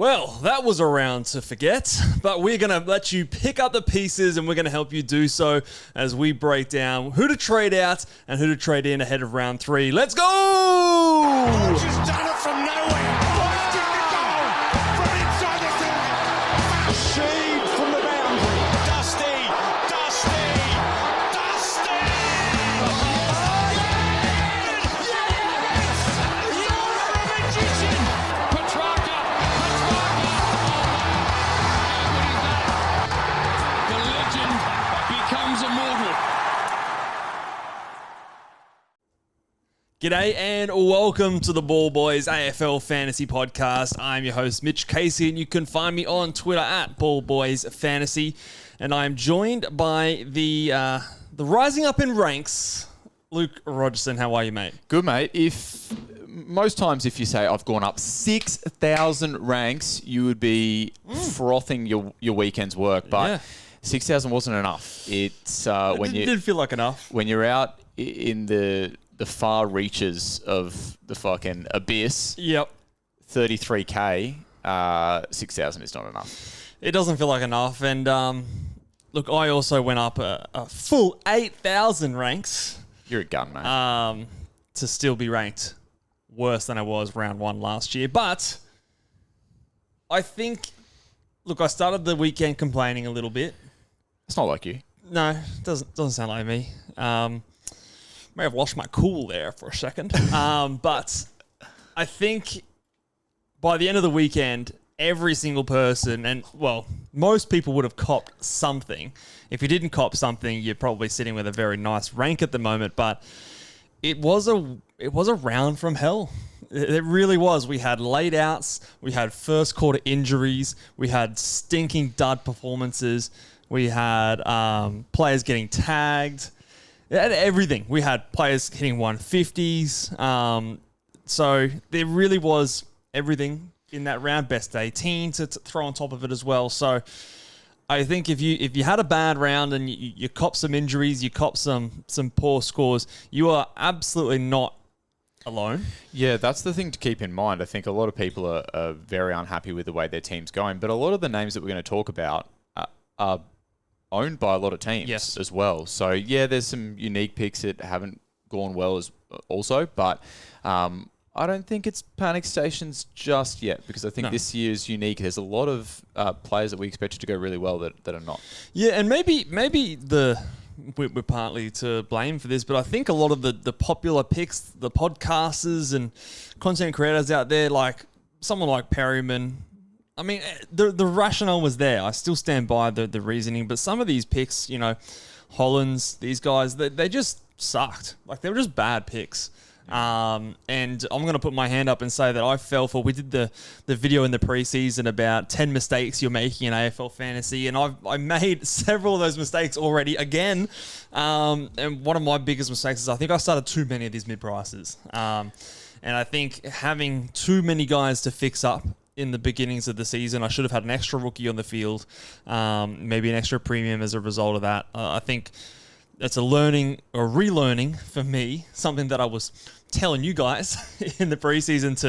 Well, that was a round to forget, but we're going to let you pick up the pieces and we're going to help you do so as we break down who to trade out and who to trade in ahead of round 3. Let's go! She's done it from nowhere. Blasting the goal from inside the field. Shade from the boundary. Dusty. You're a magician. Petrarca. The legend becomes immortal. G'day and welcome to the Ball Boys AFL Fantasy Podcast. I'm your host, Mitch Casey, and you can find me on Twitter at Ball Boys Fantasy. And I'm joined by the rising up in ranks, Luke Rogerson. How are you, mate? Good, mate. Most times if you say I've gone up 6,000 ranks, you would be frothing your weekend's work, but Yeah. 6,000 wasn't enough. It's It didn't feel like enough. when you're out in the far reaches of the fucking abyss. Yep. 33k, 6,000 is not enough. It doesn't feel like enough. And look, I also went up a full 8,000 ranks You're a gun, mate. to still be ranked worse than I was round 1 last year. But I think, look, I started the weekend complaining a little bit. It's not like you. No, doesn't sound like me. May have lost my cool there for a second. But I think by the end of the weekend, every single person, and well, most people would have copped something. If you didn't cop something, you're probably sitting with a very nice rank at the moment. But it was a round from hell. It really was. We had late outs. We had first quarter injuries. We had stinking dud performances. We had players getting tagged. It had everything. We had players hitting 150s. So there really was everything in that round. Best 18 to throw on top of it as well. So I think if you had a bad round and you cop some injuries, you cop some poor scores, you are absolutely not alone. Yeah, that's the thing to keep in mind. I think a lot of people are very unhappy with the way their team's going, but a lot of the names that we're going to talk about are owned by a lot of teams as well. So, yeah, there's some unique picks that haven't gone well as also, but I don't think it's panic stations just yet because I think this year's unique. There's a lot of players that we expected to go really well that are not. Yeah, and maybe we're partly to blame for this, but I think a lot of the popular picks, the podcasters and content creators out there, like someone like Perryman, I mean, the rationale was there. I still stand by the reasoning, but some of these picks, Hollands, these guys, they just sucked. Like, they were just bad picks. And I'm going to put my hand up and say that I fell for, we did the video in the preseason about 10 mistakes you're making in AFL Fantasy, and I made several of those mistakes already again. And one of my biggest mistakes is I think I started too many of these mid-prices. And I think having too many guys to fix up in the beginnings of the season, I should have had an extra rookie on the field, maybe an extra premium as a result of that. I think that's a learning or relearning for me, something that I was telling you guys in the preseason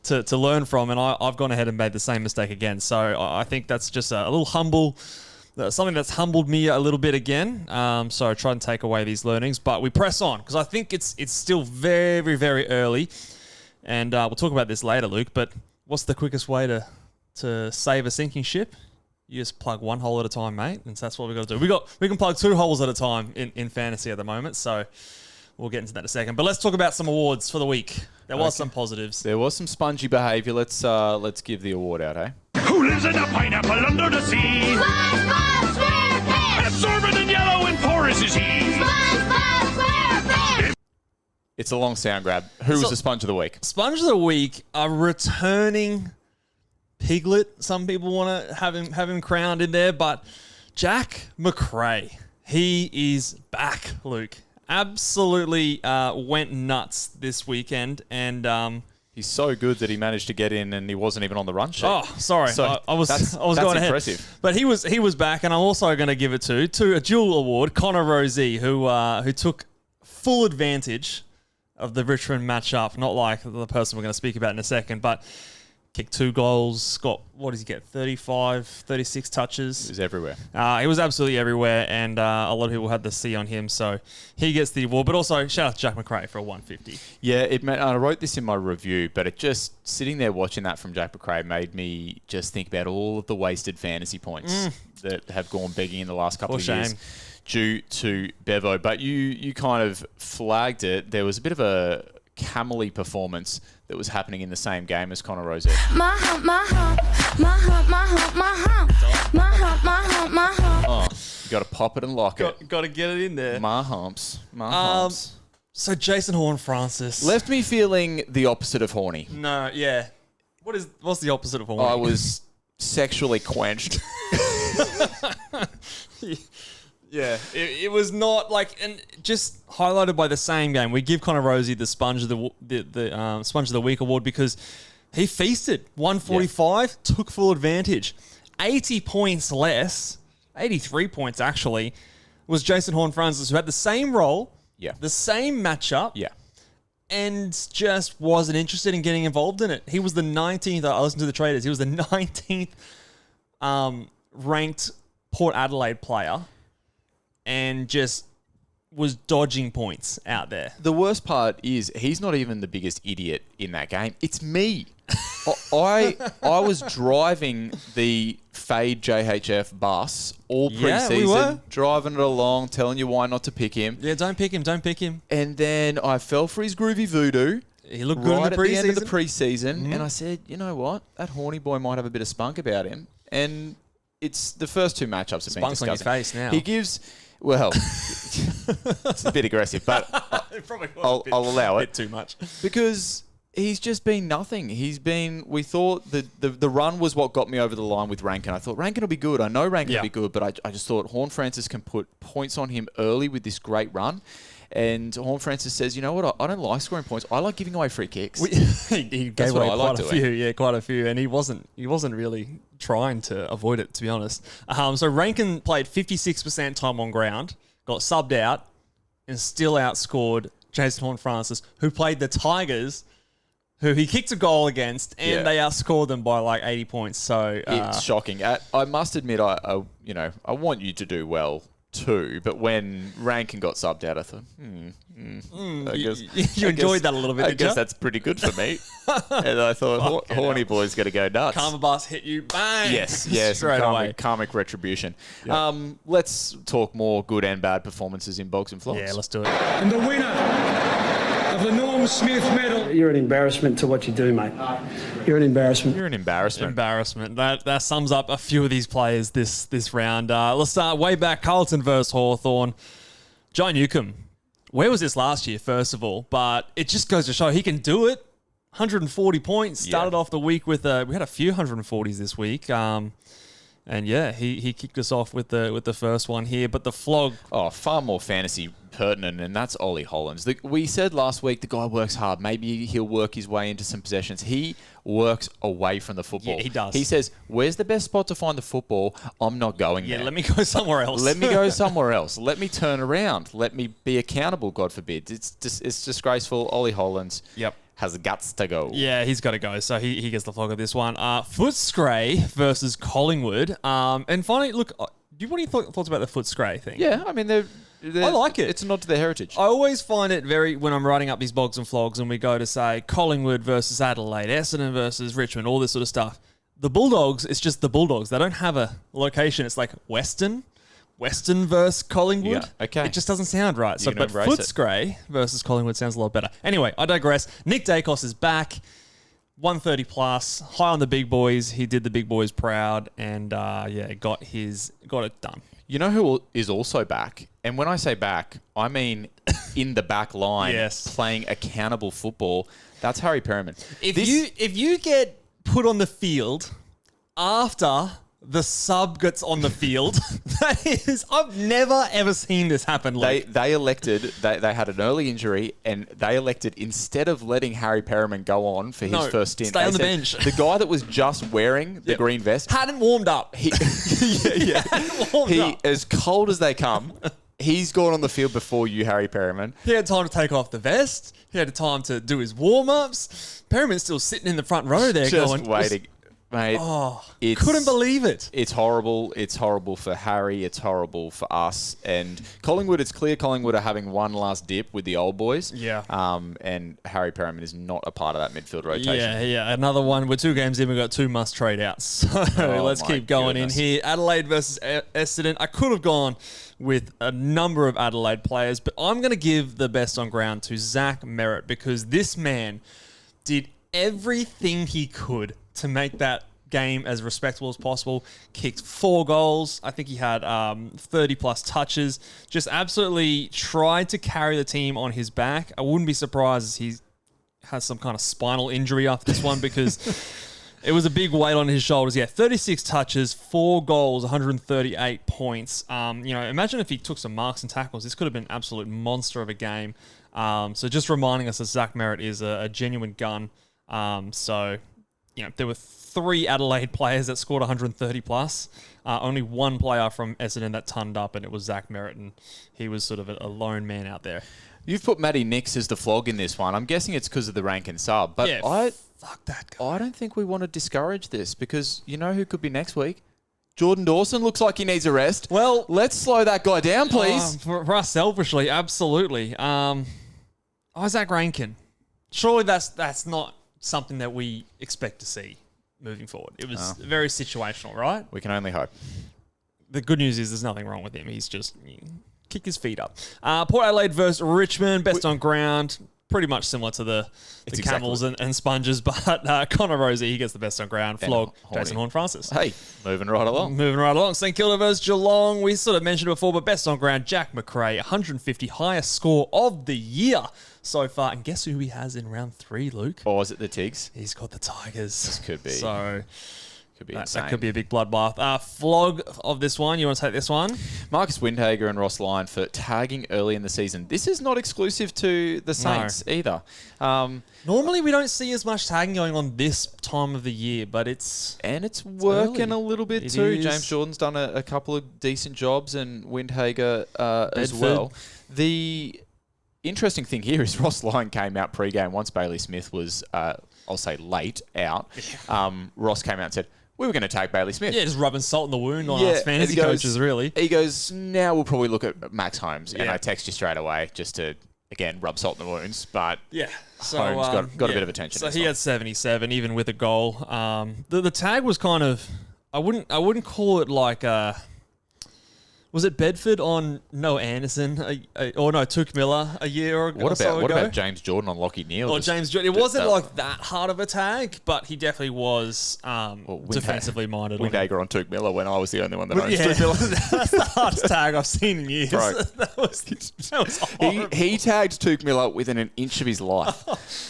to learn from, and I've gone ahead and made the same mistake again. So I think that's just a little something that's humbled me a little bit again. So I try and take away these learnings, but we press on because I think it's still very, very early, and we'll talk about this later, Luke. But what's the quickest way to save a sinking ship? You just plug one hole at a time, mate, and so that's what we've got to do. We can plug 2 holes at a time in fantasy at the moment, so we'll get into that in a second. But let's talk about some awards for the week. There was some positives. There was some spongy behaviour. Let's give the award out, eh? Who lives in a pineapple under the sea? SpongeBob SquarePants! Absorbent and yellow and porous is he. SpongeBob SquarePants! It's a long sound grab. Who was the sponge of the week? Sponge of the week, a returning Piglet. Some people want to have him crowned in there, but Jack McRae, he is back, Luke. Absolutely went nuts this weekend, and he's so good that he managed to get in, and he wasn't even on the run sheet. Oh, sorry, So I was that's going ahead. impressive. But he was back, and I'm also going to give it to a dual award, Connor Rozee, who took full advantage of the Richmond matchup. Not like the person we're going to speak about in a second, but kicked 2 goals, got, what does he get, 35, 36 touches. He was everywhere. He was absolutely everywhere, and a lot of people had the C on him, so he gets the award. But also, shout out to Jack McRae for a 150. Yeah, I wrote this in my review, but it just, sitting there watching that from Jack McRae made me just think about all of the wasted fantasy points that have gone begging in the last couple of years due to Bevo. But you kind of flagged it. There was a bit of a camel-y performance that was happening in the same game as Connor Rosette. My hump, my hump, my hump, my hump, my hump, my hump, my hump, my hump. Oh, you got to pop it and lock it. Got to get it in there. My humps. My humps. So Jason Horne-Francis. Left me feeling the opposite of horny. No, yeah. What's the opposite of horny? I was sexually quenched. Yeah, it was not like, and just highlighted by the same game. We give Connor Rosie the Sponge of the Sponge of the Week award because he feasted 145, took full advantage. 80 points less, 83 points actually, was Jason Horne-Francis, who had the same role, the same matchup, and just wasn't interested in getting involved in it. He was the 19th. I listened to the traders. He was the 19th ranked Port Adelaide player. And just was dodging points out there. The worst part is he's not even the biggest idiot in that game. It's me. I was driving the Fade JHF bus all pre-season, we were. driving it along, telling you why not to pick him. Yeah, don't pick him. And then I fell for his groovy voodoo. He looked good right in the at the end of the pre-season. preseason, and I said, you know what? That horny boy might have a bit of spunk about him. And it's the first 2 matchups have been Spunk's on your disgusting. face now. He gives... Well, it's a bit aggressive, but I'll allow it. Bit too much. Because he's just been nothing. We thought the run was what got me over the line with Rankin. I thought Rankin will be good. I know Rankin will be good, but I just thought Horne-Francis can put points on him early with this great run. And Horne-Francis says, you know what? I don't like scoring points. I like giving away free kicks. He gave away quite a few, and he wasn't really trying to avoid it, to be honest. So Rankin played 56% time on ground, got subbed out, and still outscored Jason Horne-Francis, who played the Tigers, who he kicked a goal against, and they outscored them by like 80 points. So it's shocking. I must admit, I want you to do well too, but when Rankin got subbed out, I thought, I guess, you enjoyed that a little bit. I guess that's pretty good for me. And I thought, horny boy's going to go nuts. Karma bus hit you, bang! Yes, straight away. Karmic retribution. Yep. Let's talk more good and bad performances in Bogs and Flogs. Yeah, let's do it. And the winner of the Norm Smith Medal. You're an embarrassment to what you do, mate. You're an embarrassment. You're an embarrassment. That sums up a few of these players this round. Let's start way back. Carlton versus Hawthorn. John Newcomb. Where was this last year, first of all? But it just goes to show he can do it. 140 points. Started off the week with we had a few 140s this week. And yeah, he kicked us off with the first one here. But the flog. Oh, far more fantasy pertinent, and that's Ollie Hollands. We said last week the guy works hard. Maybe he'll work his way into some possessions. He works away from the football. Yeah, he does. He says, where's the best spot to find the football? I'm not going there. Yeah, let me go somewhere else. Let me go somewhere else. Let me turn around. Let me be accountable, God forbid. It's disgraceful. Ollie Hollands. Yep. Has the guts to go. Yeah, he's got to go. So he gets the flog of this one. Footscray versus Collingwood. And finally, look, what are your thoughts about the Footscray thing? Yeah, I mean, I like it. It's a nod to their heritage. I always find it when I'm writing up these Bogs and Flogs and we go to say Collingwood versus Adelaide, Essendon versus Richmond, all this sort of stuff. The Bulldogs, it's just the Bulldogs. They don't have a location. It's like Western versus Collingwood. Yeah, okay. It just doesn't sound right. So, but Footscray versus Collingwood sounds a lot better. Anyway, I digress. Nick Dacos is back. 130 plus, high on the big boys. He did the big boys proud, and got it done. You know who is also back? And when I say back, I mean in the back line, playing accountable football. That's Harry Perriman. If you get put on the field after the sub gets on the field, that is, I've never ever seen this happen. They had an early injury, and they elected, instead of letting Harry Perriman go on for his first stint, stay on the bench. The guy that was just wearing the green vest hadn't warmed up. He as cold as they come. He's gone on the field before you, Harry Perryman. He had time to take off the vest. He had time to do his warm-ups. Perryman's still sitting in the front row there Just waiting. Mate, couldn't believe it. It's horrible. It's horrible for Harry. It's horrible for us. And Collingwood, it's clear Collingwood are having one last dip with the old boys. Yeah. And Harry Perryman is not a part of that midfield rotation. Yeah. Another one. We're 2 games in. We've got 2 must-trade outs. So let's keep going in here. Adelaide versus Essendon. I could have gone with a number of Adelaide players, but I'm going to give the best on ground to Zach Merritt because this man did everything he could to make that game as respectable as possible. Kicked 4 goals. I think he had 30-plus touches. Just absolutely tried to carry the team on his back. I wouldn't be surprised if he has some kind of spinal injury after this one because it was a big weight on his shoulders. Yeah, 36 touches, 4 goals, 138 points. Imagine if he took some marks and tackles. This could have been an absolute monster of a game. So just reminding us that Zach Merritt is a genuine gun. There were 3 Adelaide players that scored 130 plus. Only 1 player from Essendon that turned up, and it was Zach Merritt, and he was sort of a lone man out there. You've put Matty Nix as the flog in this one. I'm guessing it's because of the rank and sub, but fuck that guy. I don't think we want to discourage this because you know who could be next week? Jordan Dawson looks like he needs a rest. Well, let's slow that guy down, please. For us selfishly, absolutely. Isaac Rankin. Surely that's not something that we expect to see moving forward. It was very situational, right? We can only hope. The good news is there's nothing wrong with him. He's just kick his feet up. Port Adelaide versus Richmond, best on ground. Pretty much similar to the Camels and Sponges, but Connor Rosie, he gets the best on ground. Flog, Jason Horne-Francis. Hey, moving right along. St Kilda versus Geelong. We sort of mentioned it before, but best on ground, Jack McRae, 150, highest score of the year so far. And guess who he has in round 3, Luke? Or is it the Tigs? He's got the Tigers. This could be. So could be insane. That could be a big bloodbath. Flog of this one. You want to take this one? Marcus Windhager and Ross Lyon for tagging early in the season. This is not exclusive to the Saints either. Normally we don't see as much tagging going on this time of the year, but it's working early. A little bit It too. is. James Jordan's done a couple of decent jobs and Windhager as well. The interesting thing here is Ross Lyon came out pre-game once Bailey Smith was, I'll say, late out. Ross came out and said, we were going to tag Bailey Smith. Yeah, just rubbing salt in the wound on us fantasy coaches, really. He goes, now we'll probably look at Max Holmes. And I text you straight away just to, again, rub salt in the wounds. But so, Holmes got a bit of attention. So he had 77, even with a goal. The tag was kind of, I wouldn't call it like was it Bedford on Noah Anderson Touk Miller a year or what so ago? What about James Jordan on Lockie Neal? Or James Jordan. It wasn't like that hard of a tag, but he definitely was defensively minded. Windhager on Touk Miller when I was the only one that owns Touk Miller. That's the hardest tag I've seen in years. that was horrible. He tagged Touk Miller within an inch of his life.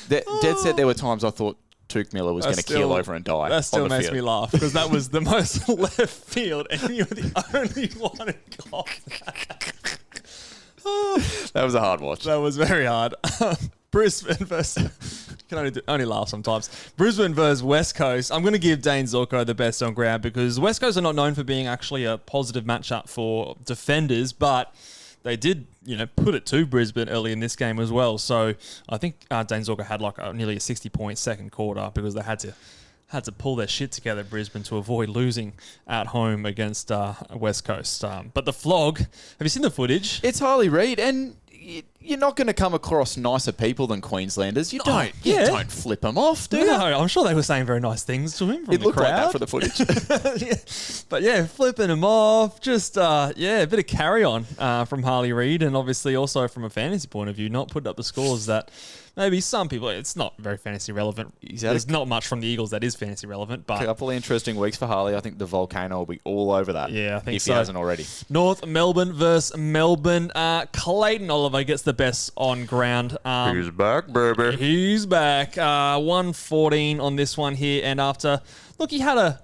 Dead set, there were times I thought Touk Miller was going to keel over and die. That still makes me laugh because that was the most left field, and you were the only one who got that. That was a hard watch. That was very hard. Brisbane versus can only laugh sometimes. Brisbane versus West Coast. I'm going to give Dane Zorko the best on ground because West Coast are not known for being actually a positive matchup for defenders, but they did, put it to Brisbane early in this game as well. So I think Dane Zorko had nearly a 60-point second quarter because they had to pull their shit together, Brisbane, to avoid losing at home against West Coast. But the flog, have you seen the footage? It's Harley Reid, and you're not going to come across nicer people than Queenslanders. You don't flip them off, do you? No, I'm sure they were saying very nice things to him from the crowd. It looked like that for the footage. But flipping him off, just a bit of carry on from Harley Reid, and obviously also from a fantasy point of view, not putting up the scores that maybe some people, it's not very fantasy relevant. There's not much from the Eagles that is fantasy relevant. But a couple of interesting weeks for Harley. I think the Volcano will be all over that. Yeah, I think if so. he hasn't already. North Melbourne versus Melbourne. Clayton Oliver gets the best on ground. He's back, baby. He's back. 114 on this one here. And after, he had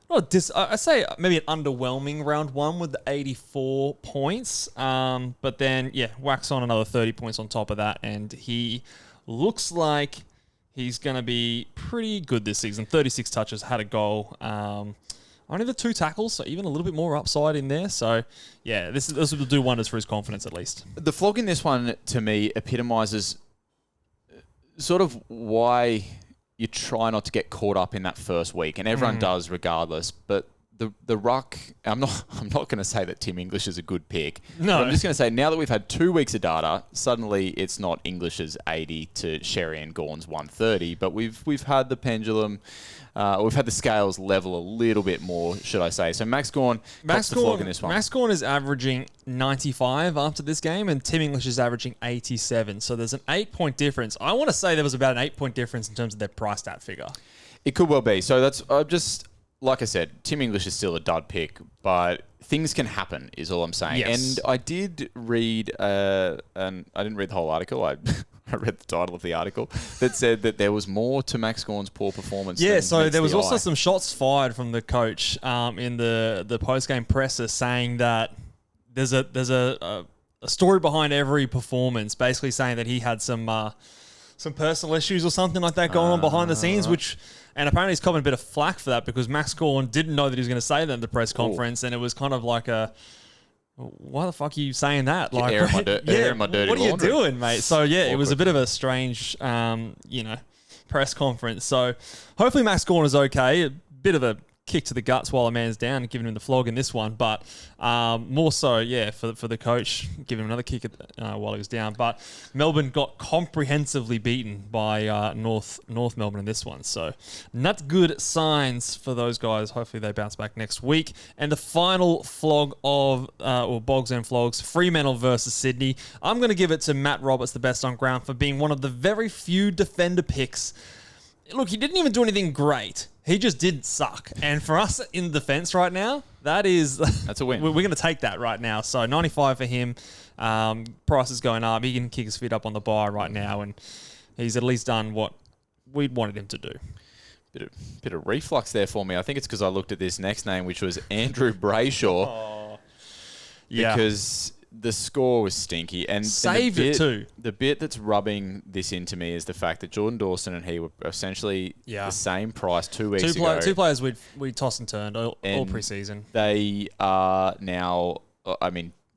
I say maybe an underwhelming round 1 with the 84 points. But then, whacks on another 30 points on top of that. And he looks like he's going to be pretty good this season. 36 touches, had a goal. I'm only the 2 tackles, so even a little bit more upside in there. So, yeah, this will do wonders for his confidence at least. The flog in this one, to me, epitomises sort of why you try not to get caught up in that first week, and everyone does regardless. But the ruck, I'm not going to say that Tim English is a good pick. No. But I'm just going to say now that we've had 2 weeks of data, suddenly it's not English's 80 to Sherry and Gawn's 130, but we've had the pendulum, we've had the scales level a little bit more, should I say. So Max Gawn cops the flog in this one. Max Gawn is averaging 95 after this game, and Tim English is averaging 87. So there's an 8-point difference. I want to say there was about an 8-point difference in terms of their price stat figure. It could well be. So that's like I said, Tim English is still a dud pick, but things can happen, is all I'm saying. Yes. And I did read, and I didn't read the whole article. I read the title of the article that said that there was more to Max Gawn's poor performance. Yeah, than so meets there was the also eye. some shots fired from the coach in the post-game presser saying that there's a story behind every performance, basically saying that he had some personal issues or something like that going on behind the scenes, and apparently he's copping a bit of flack for that because Max Gawn didn't know that he was going to say that at the press conference, and it was kind of like why the fuck are you saying that? You're Like, airing my dirty what are you laundry. doing, mate? So yeah, it was a Awkward. bit of a strange, press conference. So hopefully Max Gawn is okay. A bit of a kick to the guts while a man's down and giving him the flog in this one, but more so, yeah, for the coach, giving him another kick while he was down. But Melbourne got comprehensively beaten by North Melbourne in this one, so not good signs for those guys. Hopefully they bounce back next week. And the final flog of Bogs and Flogs, Fremantle versus Sydney. I'm going to give it to Matt Roberts, the best on ground, for being one of the very few defender picks. Look, he didn't even do anything great. He just didn't suck. And for us in defense right now, that's a win. We're going to take that right now. So 95 for him. Price is going up. He can kick his feet up on the buy right now, and he's at least done what we'd wanted him to do. Bit of reflux there for me. I think it's because I looked at this next name, which was Andrew Brayshaw. Yeah. Because the score was stinky. And Saved it too. The bit that's rubbing this into me is the fact that Jordan Dawson and he were essentially the same price 2 weeks ago. Two players we tossed and turned all preseason. They are now,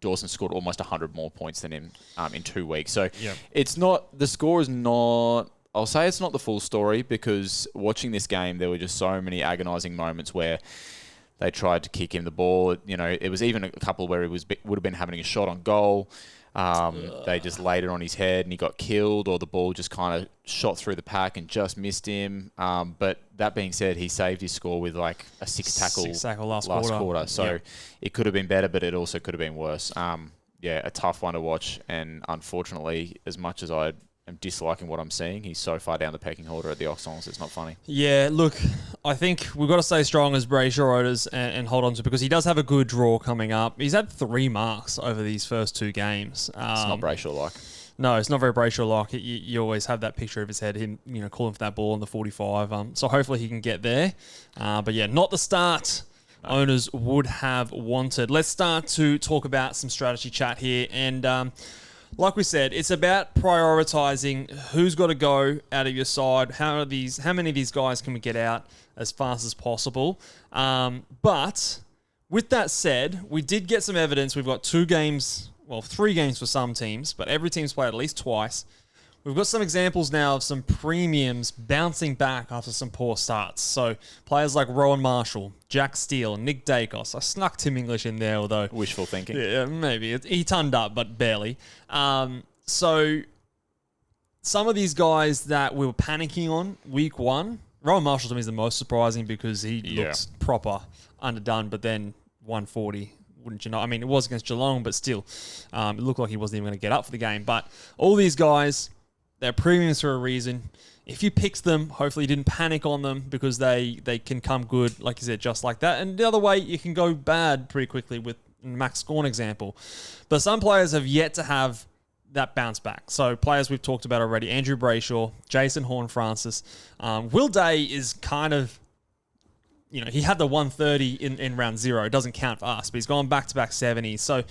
Dawson scored almost 100 more points than him in 2 weeks. So it's not, the score is not, I'll say it's not the full story, because watching this game, there were just so many agonising moments where they tried to kick him the ball. You know, it was even a couple where he would have been having a shot on goal. They just laid it on his head and he got killed, or the ball just kind of shot through the pack and just missed him. But that being said, he saved his score with like a six tackle last quarter. So it could have been better, but it also could have been worse. A tough one to watch. And unfortunately, as much as I am disliking what I'm seeing, he's so far down the pecking order at the Oxons, it's not funny. Yeah, look, I think we've got to stay strong as Brayshaw owners and hold on to it, because he does have a good draw coming up. He's had 3 marks over these first 2 games. It's not Brayshaw-like. No, it's not very Brayshaw-like. You always have that picture of his head, him, calling for that ball in the 45. So hopefully he can get there. But yeah, not the start owners would have wanted. Let's start to talk about some strategy chat here. And like we said, it's about prioritizing who's got to go out of your side. How many of these guys can we get out as fast as possible? But with that said, we did get some evidence. We've got 3 games for some teams, but every team's played at least twice. We've got some examples now of some premiums bouncing back after some poor starts. So players like Rowan Marshall, Jack Steele, Nick Dacos. I snuck Tim English in there, although... Wishful thinking. Yeah, maybe. He turned up, but barely. So some of these guys that we were panicking on week 1, Rowan Marshall to me is the most surprising because he looks proper underdone, but then 140... wouldn't you know? I mean, it was against Geelong, but still, it looked like he wasn't even going to get up for the game. But all these guys, they're premiums for a reason. If you picked them, hopefully you didn't panic on them, because they can come good, like you said, just like that. And the other way, you can go bad pretty quickly with Max Gawn example. But some players have yet to have that bounce back. So players we've talked about already, Andrew Brayshaw, Jason Horne-Francis. Will Day is kind of... he had the 130 in round 0. It doesn't count for us, but he's gone back-to-back 70s. So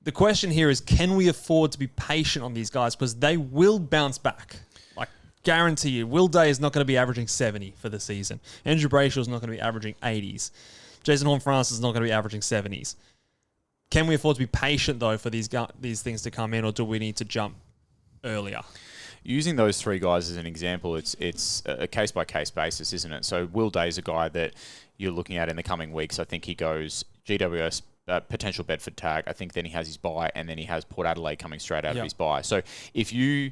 the question here is, can we afford to be patient on these guys? Because they will bounce back. Like, guarantee you, Will Day is not going to be averaging 70 for the season. Andrew Brayshaw is not going to be averaging 80s. Jason Horne-Francis is not going to be averaging 70s. Can we afford to be patient, though, for these things to come in, or do we need to jump earlier? Using those three guys as an example, it's a case-by-case basis, isn't it? So Will Day's a guy that you're looking at in the coming weeks. I think he goes GWS, potential Bedford tag. I think then he has his bye, and then he has Port Adelaide coming straight out of his bye. So if you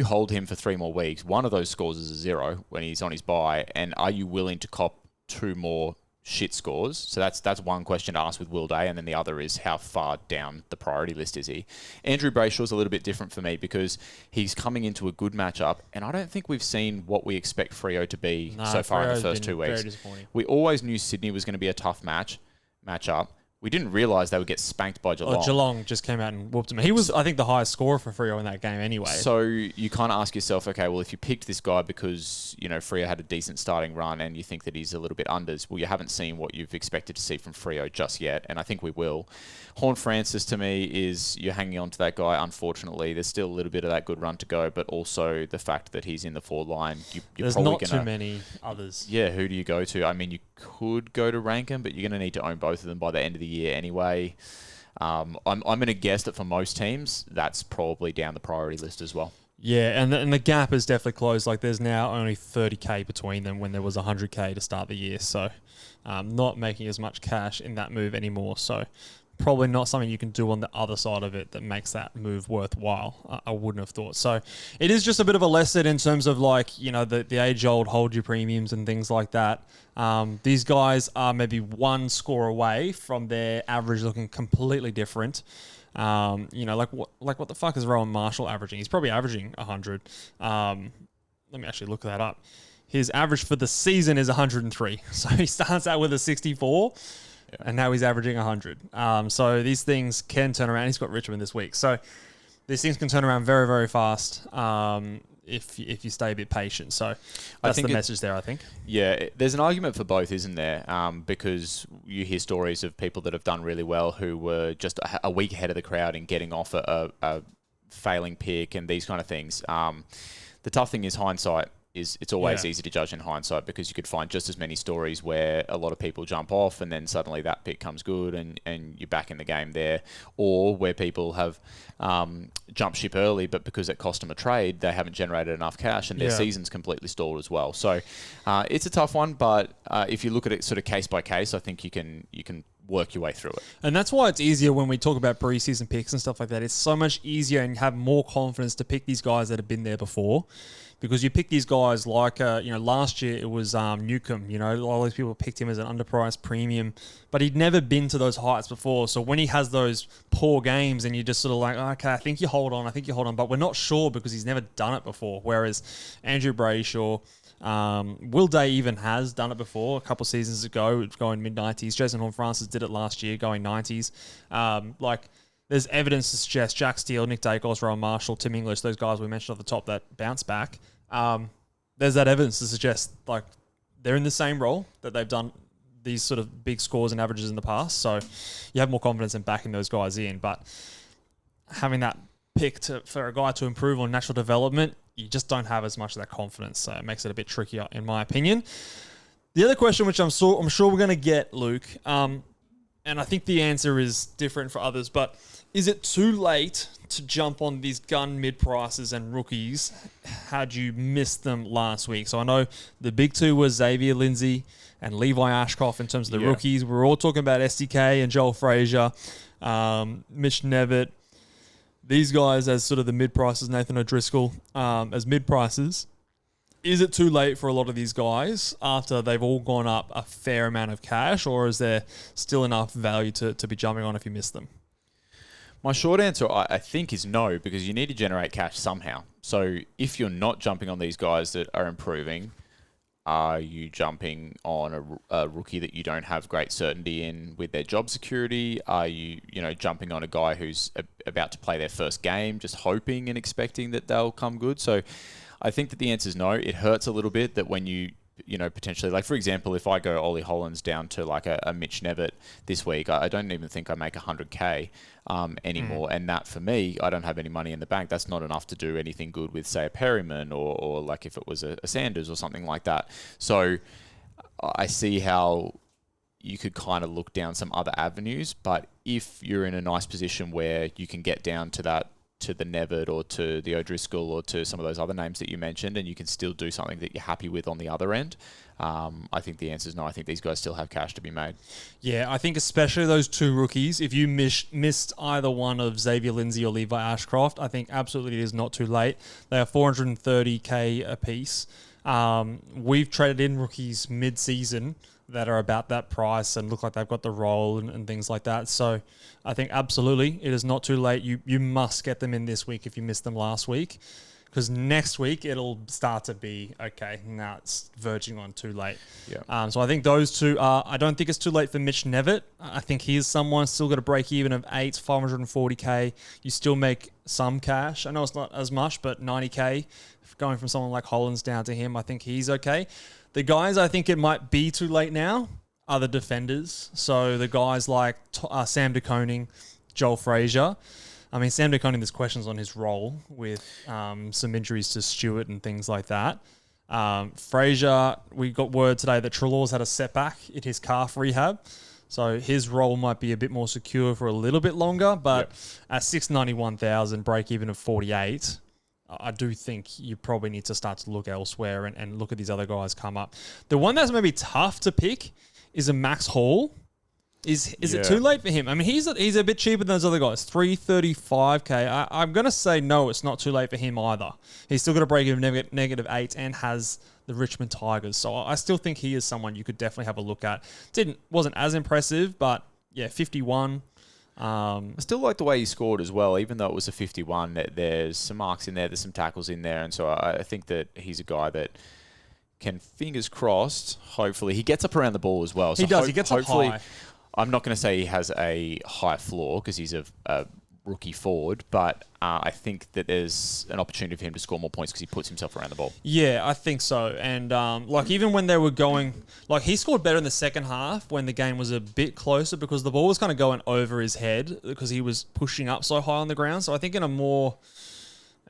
hold him for 3 more weeks, one of those scores is a 0 when he's on his bye, and are you willing to cop 2 more shit scores? So that's one question to ask with Will Day, and then the other is how far down the priority list is he? Andrew Brayshaw's a little bit different for me because he's coming into a good matchup, and I don't think we've seen what we expect Freo to be so far in the first 2 weeks. We always knew Sydney was going to be a tough matchup. We didn't realise they would get spanked by Geelong. Geelong just came out and whooped him. He was, I think, the highest scorer for Freo in that game anyway. So you kind of ask yourself, okay, well, if you picked this guy because, Freo had a decent starting run and you think that he's a little bit unders, well, you haven't seen what you've expected to see from Freo just yet, and I think we will. Horne-Francis, to me, is you're hanging on to that guy, unfortunately. There's still a little bit of that good run to go, but also the fact that he's in the forward line, There's probably not too many others. Yeah, who do you go to? I mean, you could go to Rankin, but you're going to need to own both of them by the end of the year anyway. I'm going to guess that for most teams, that's probably down the priority list as well. Yeah, and the gap is definitely closed. Like, there's now only 30k between them when there was 100k to start the year. So, not making as much cash in that move anymore. So, probably not something you can do on the other side of it that makes that move worthwhile. I wouldn't have thought. So, it is just a bit of a lesson in terms of, like, the age-old hold your premiums and things like that. These guys are maybe 1 score away from their average looking completely different. What the fuck is Rowan Marshall averaging? He's probably averaging 100. Let me actually look that up. His average for the season is 103. So he starts out with a 64, and now he's averaging 100. So these things can turn around. He's got Richmond this week. So these things can turn around very, very fast if you stay a bit patient. So that's the message there, I think. Yeah, there's an argument for both, isn't there? Because you hear stories of people that have done really well who were just a week ahead of the crowd in getting off a failing pick and these kind of things. The tough thing is hindsight. It's always easy to judge in hindsight because you could find just as many stories where a lot of people jump off and then suddenly that pick comes good and you're back in the game there, or where people have jumped ship early but because it cost them a trade they haven't generated enough cash and their season's completely stalled as well. So it's a tough one, but if you look at it sort of case by case, I think you can work your way through it. And that's why it's easier when we talk about preseason picks and stuff like that. It's so much easier and you have more confidence to pick these guys that have been there before. Because you pick these guys like, last year it was Newcomb. All these people picked him as an underpriced premium, but he'd never been to those heights before. So when he has those poor games and you're just sort of like, okay, I think you hold on, but we're not sure because he's never done it before. Whereas Andrew Brayshaw, Will Day even has done it before a couple of seasons ago, going mid-90s. Jason Horne-Francis did it last year, going 90s. There's evidence to suggest Jack Steele, Nick Dacos, Rowan Marshall, Tim English, those guys we mentioned off the top that bounce back. There's that evidence to suggest like they're in the same role that they've done these sort of big scores and averages in the past. So you have more confidence in backing those guys in. But having that pick for a guy to improve on natural development, you just don't have as much of that confidence. So it makes it a bit trickier, in my opinion. The other question, which I'm sure we're going to get, Luke, and I think the answer is different for others, but is it too late to jump on these gun mid-prices and rookies had you missed them last week? So I know the big two were Xavier Lindsay and Levi Ashcroft in terms of the rookies. We're all talking about SDK and Joel Frazier, Mitch Nevitt. These guys as sort of the mid-prices, Nathan O'Driscoll as mid-prices. Is it too late for a lot of these guys after they've all gone up a fair amount of cash, or is there still enough value to be jumping on if you miss them? My short answer, I think, is no, because you need to generate cash somehow. So if you're not jumping on these guys that are improving, are you jumping on a rookie that you don't have great certainty in with their job security? Are you, jumping on a guy who's about to play their first game, just hoping and expecting that they'll come good? So I think that the answer is no. It hurts a little bit that when you potentially, like for example, if I go Ollie Hollands down to like a Mitch Nevitt this week, I don't even think I make 100k anymore. And that for me, I don't have any money in the bank. That's not enough to do anything good with, say, a Perryman or like if it was a Sanders or something like that. So I see how you could kind of look down some other avenues, but if you're in a nice position where you can get down to the Nevitt or to the O'Driscoll or to some of those other names that you mentioned, and you can still do something that you're happy with on the other end, I think the answer is no. I think these guys still have cash to be made. Yeah, I think especially those two rookies, if you missed either one of Xavier Lindsay or Levi Ashcroft, I think absolutely it is not too late. They are 430k a piece. We've traded in rookies mid-season that are about that price and look like they've got the role and things like that. So I think absolutely it is not too late. You must get them in this week if you missed them last week, because next week it'll start to be, okay, now it's verging on too late. Yeah. So I think those two are, I don't think it's too late for Mitch Nevitt. I think he is someone still got a break even of 540k. You still make some cash. I know it's not as much, but 90k going from someone like Hollands down to him, I think he's okay. The guys I think it might be too late now are the defenders. So the guys like Sam De Koning, Joel Frazier. I mean, Sam De Koning, there's questions on his role with some injuries to Stewart and things like that. Frazier, we got word today that Treloar's had a setback in his calf rehab. So his role might be a bit more secure for a little bit longer. But at 691,000, break even of 48, I do think you probably need to start to look elsewhere and look at these other guys come up. The one that's maybe tough to pick is a Max Hall. Is it too late for him? I mean, he's a bit cheaper than those other guys, 335k. I'm going to say no, it's not too late for him either. He's still got a break even -8 and has the Richmond Tigers. So I still think he is someone you could definitely have a look at. Wasn't as impressive, but yeah, 51. I still like the way he scored as well, even though it was a 51. There's some marks in there, there's some tackles in there, and so I think that he's a guy that can, fingers crossed, hopefully, he gets up around the ball as well. So he does, he gets up high. I'm not going to say he has a high floor because he's a rookie forward, but I think that there's an opportunity for him to score more points because he puts himself around the ball. Yeah, I think so. And like even when they were going, like he scored better in the second half when the game was a bit closer because the ball was kind of going over his head because he was pushing up so high on the ground. So I think in a more,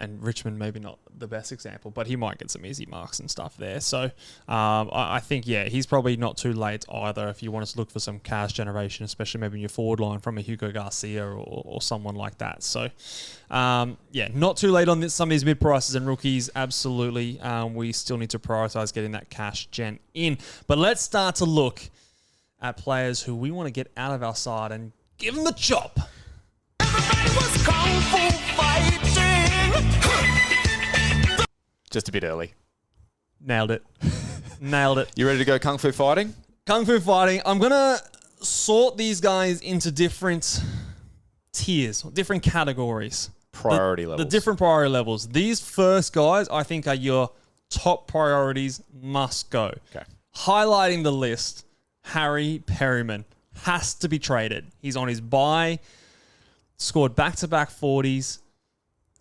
and Richmond maybe not the best example, but he might get some easy marks and stuff there. So I think, yeah, he's probably not too late either if you want us to look for some cash generation, especially maybe in your forward line from a Hugo Garcia or someone like that. So, yeah, not too late on some of these mid-prices and rookies. Absolutely. We still need to prioritise getting that cash gen in. But let's start to look at players who we want to get out of our side and give them the chop. Everybody was kung fu fighting. Just a bit early. Nailed it. Nailed it. You ready to go kung fu fighting? Kung fu fighting. I'm going to sort these guys into different tiers, different categories. Priority levels. The different priority levels. These first guys, I think, are your top priorities, must go. Okay. Highlighting the list, Harry Perryman has to be traded. He's on his bye, scored back-to-back 40s.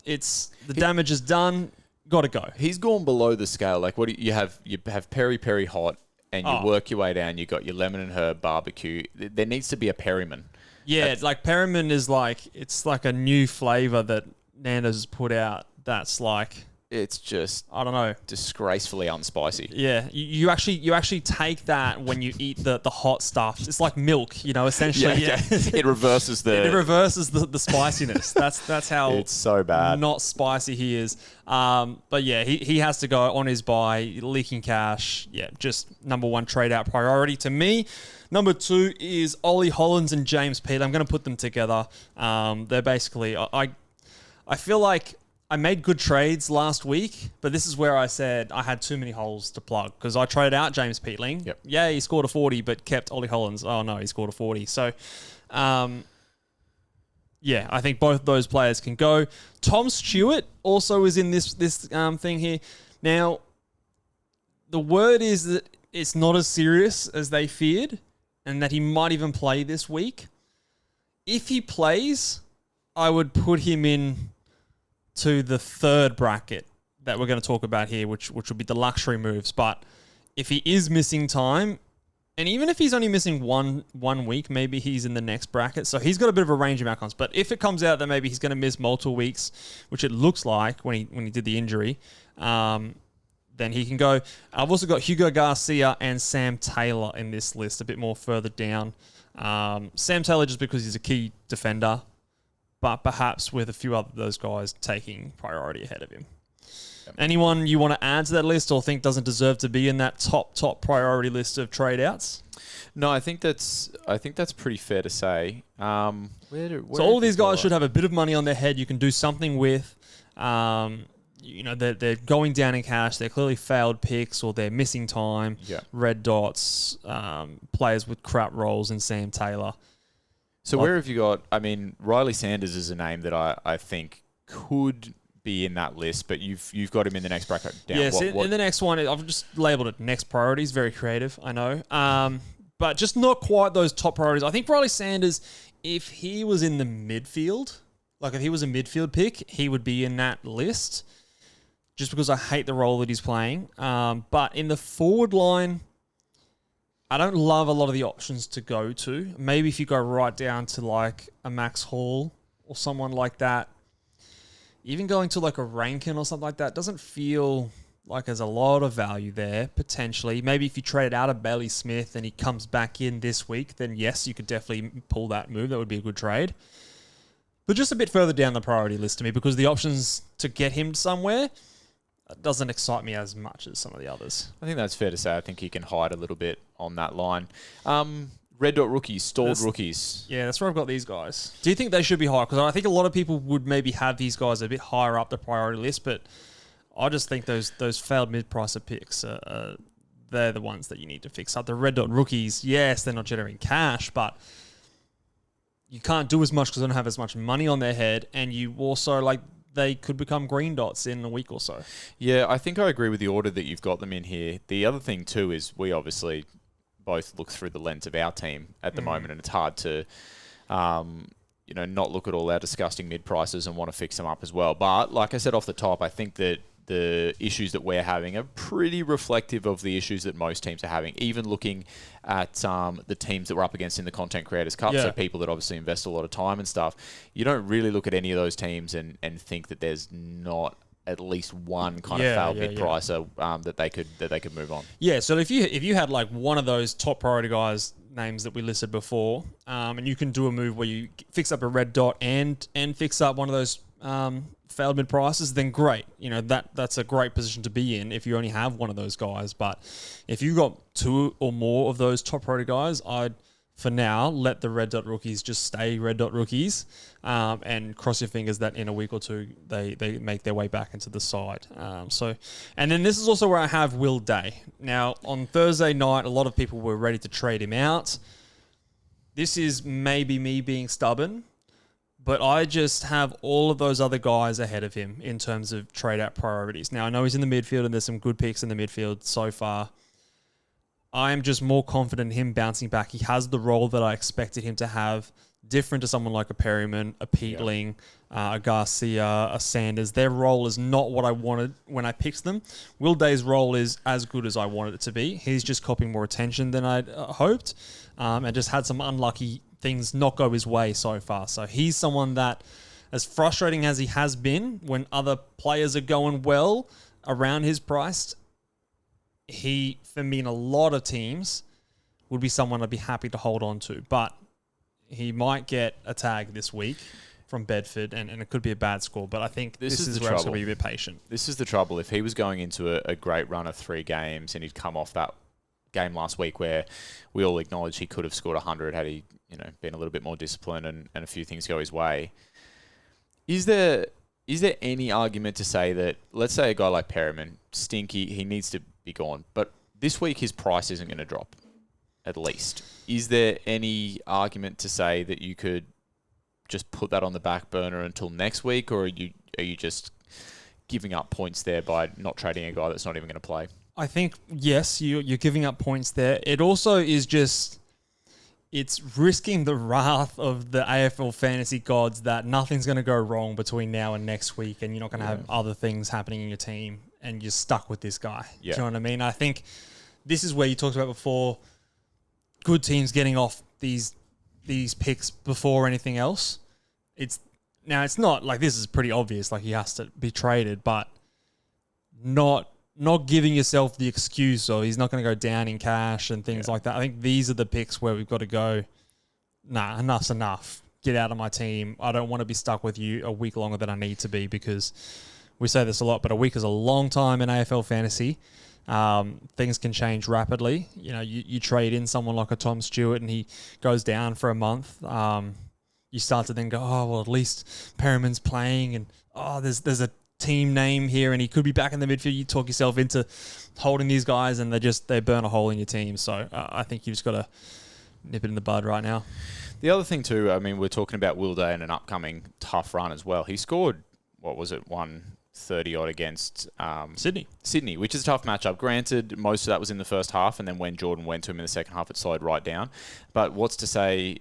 The damage is done. Got to go. He's gone below the scale. Like, what do you have? You have peri hot, and you work your way down. You got your lemon and herb barbecue. There needs to be a Perryman. Yeah, like Perryman is like, it's like a new flavor that Nando's has put out. That's like, it's just, I don't know, disgracefully unspicy. Yeah, you actually take that when you eat the hot stuff. It's like milk, essentially. Yeah. It reverses the spiciness. That's how it's so bad. Not spicy he is. But yeah, he has to go on his buy, leaking cash. Yeah, just number one trade out priority to me. Number two is Ollie Hollands and James Peat. I'm going to put them together. They're basically, I feel like I made good trades last week, but this is where I said I had too many holes to plug because I traded out James Peatling. Yep. Yeah, he scored a 40, but kept Ollie Hollands. Oh, no, he scored a 40. So, yeah, I think both of those players can go. Tom Stewart also is in this thing here. Now, the word is that it's not as serious as they feared and that he might even play this week. If he plays, I would put him in to the third bracket that we're going to talk about here, which would be the luxury moves. But if he is missing time, and even if he's only missing one week, maybe he's in the next bracket. So he's got a bit of a range of outcomes. But if it comes out that maybe he's going to miss multiple weeks, which it looks like when he did the injury, then he can go. I've also got Hugo Garcia and Sam Taylor in this list, a bit more further down. Sam Taylor just because he's a key defender, but perhaps with a few other those guys taking priority ahead of him. Anyone you want to add to that list or think doesn't deserve to be in that top priority list of trade outs? No, I think that's pretty fair to say. So all of these guys should have a bit of money on their head you can do something with. They're going down in cash. They're clearly failed picks or they're missing time. Yeah. Red dots, players with crap roles and Sam Taylor. So where have you got... I mean, Riley Sanders is a name that I think could be in that list, but you've got him in the next bracket down. Yes, in the next one, I've just labelled it next priorities. Very creative, I know. But just not quite those top priorities. I think Riley Sanders, if he was in the midfield, like if he was a midfield pick, he would be in that list just because I hate the role that he's playing. But in the forward line, I don't love a lot of the options to go to. Maybe if you go right down to like a Max Hall or someone like that, even going to like a Rankin or something like that doesn't feel like there's a lot of value there, potentially. Maybe if you trade out of Bailey Smith and he comes back in this week, then yes, you could definitely pull that move. That would be a good trade. But just a bit further down the priority list to me because the options to get him somewhere doesn't excite me as much as some of the others. I think that's fair to say. I think he can hide a little bit on that line. Red dot rookies, stalled rookies. Yeah, that's where I've got these guys. Do you think they should be higher? Because I think a lot of people would maybe have these guys a bit higher up the priority list, but I just think those failed mid-pricer picks, they're the ones that you need to fix up. The red dot rookies, yes, they're not generating cash, but you can't do as much because they don't have as much money on their head, and you also, like, they could become green dots in a week or so. Yeah, I think I agree with the order that you've got them in here. The other thing, too, is we obviously both look through the lens of our team at the moment, and it's hard to, not look at all our disgusting mid-prices and want to fix them up as well. But like I said off the top, I think that the issues that we're having are pretty reflective of the issues that most teams are having, even looking at the teams that we're up against in the Content Creators Cup, so people that obviously invest a lot of time and stuff. You don't really look at any of those teams and think that there's not at least one kind of failed mid-pricer that they could move on. Yeah, so if you had like one of those top priority guys names that we listed before, and you can do a move where you fix up a red dot and fix up one of those failed mid-prices, then great. That's a great position to be in if you only have one of those guys. But if you got two or more of those top priority guys, I'd, for now, let the red dot rookies just stay red dot rookies and cross your fingers that in a week or two they make their way back into the side. And then this is also where I have Will Day. Now, on Thursday night, a lot of people were ready to trade him out. This is maybe me being stubborn, but I just have all of those other guys ahead of him in terms of trade out priorities. Now, I know he's in the midfield and there's some good picks in the midfield so far. I am just more confident in him bouncing back. He has the role that I expected him to have, different to someone like a Perryman, a Peatling, a Garcia, a Sanders. Their role is not what I wanted when I picked them. Will Day's role is as good as I wanted it to be. He's just copying more attention than I'd hoped and just had some unlucky things not go his way so far. So he's someone that, as frustrating as he has been when other players are going well around his price, he, for me, in a lot of teams, would be someone I'd be happy to hold on to. But he might get a tag this week from Bedford, and it could be a bad score. But I think this is where I'm going to be a bit patient. This is the trouble. If he was going into a great run of 3 games and he'd come off that game last week where we all acknowledge he could have scored 100 had he been a little bit more disciplined and a few things go his way, is there any argument to say that, let's say a guy like Perryman, stinky, he needs to be gone, but this week his price isn't going to drop, at least. Is there any argument to say that you could just put that on the back burner until next week, or are you just giving up points there by not trading a guy that's not even going to play? I think, yes, you're giving up points there. It also is just, it's risking the wrath of the AFL fantasy gods that nothing's going to go wrong between now and next week, and you're not going to have other things happening in your team, and you're stuck with this guy. Yeah. Do you know what I mean? I think this is where you talked about before, good teams getting off these picks before anything else. It's not like this is pretty obvious, like he has to be traded, but not giving yourself the excuse or he's not going to go down in cash and things like that. I think these are the picks where we've got to go, nah, enough's enough. Get out of my team. I don't want to be stuck with you a week longer than I need to be, because we say this a lot, but a week is a long time in AFL fantasy. Things can change rapidly. You know, you trade in someone like a Tom Stewart and he goes down for a month. You start to then go, oh, well, at least Perryman's playing and, oh, there's a team name here and he could be back in the midfield. You talk yourself into holding these guys and they burn a hole in your team. So I think you've just got to nip it in the bud right now. The other thing too, I mean, we're talking about Will Day and an upcoming tough run as well. He scored, 130 odd against Sydney, which is a tough matchup. Granted, most of that was in the first half, and then when Jordan went to him in the second half, it slowed right down. But what's to say,